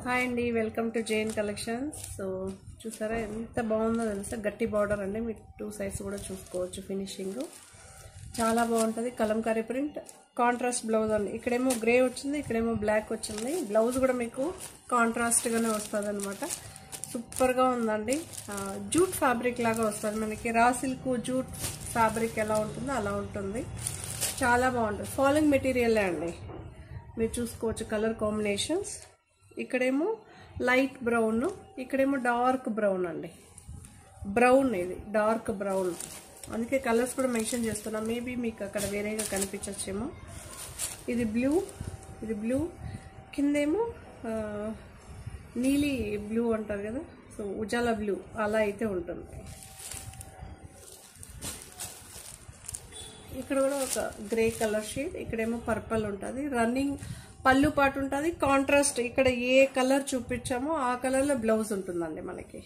Hi అండి, welcome to Jain collections. So చూసారా ఎంత బాగుందో తెలుసా, గట్టి బార్డర్ అండి. మీరు టూ సైడ్స్ కూడా చూసుకోవచ్చు. ఫినిషింగ్ చాలా బాగుంటుంది. కలంకారీ ప్రింట్, కాంట్రాస్ట్ బ్లౌజ్ అండి. ఇక్కడేమో గ్రే వచ్చింది, ఇక్కడేమో బ్లాక్ వచ్చింది. బ్లౌజ్ కూడా మీకు కాంట్రాస్ట్గానే వస్తుంది అనమాట. సూపర్గా ఉందండి. జూట్ ఫ్యాబ్రిక్ లాగా వస్తుంది మనకి. రా సిల్క్ జూట్ ఫ్యాబ్రిక్ ఎలా ఉంటుందో అలా ఉంటుంది. చాలా బాగుంటుంది. ఫాలింగ్ మెటీరియలే అండి. మీరు చూసుకోవచ్చు కలర్ కాంబినేషన్స్. ఇక్కడేమో లైట్ బ్రౌన్, ఇక్కడేమో డార్క్ బ్రౌన్ అండి. బ్రౌన్, ఇది డార్క్ బ్రౌన్. అందుకే కలర్స్ కూడా మెన్షన్ చేస్తున్నా. మేబీ మీకు అక్కడ వేరేగా కనిపించచ్చేమో. ఇది బ్లూ, ఇది బ్లూ, కిందేమో నీలి బ్లూ అంటారు కదా, సో ఉజాలా బ్లూ అలా అయితే ఉంటుంది. ఇక్కడ కూడా ఒక గ్రే కలర్ షేడ్, ఇక్కడేమో పర్పల్ ఉంటుంది. రన్నింగ్ పళ్ళు పాటు ఉంటుంది. కాంట్రాస్ట్ ఇక్కడ ఏ కలర్ చూపించామో ఆ కలర్లో బ్లౌజ్ ఉంటుందండి మనకి.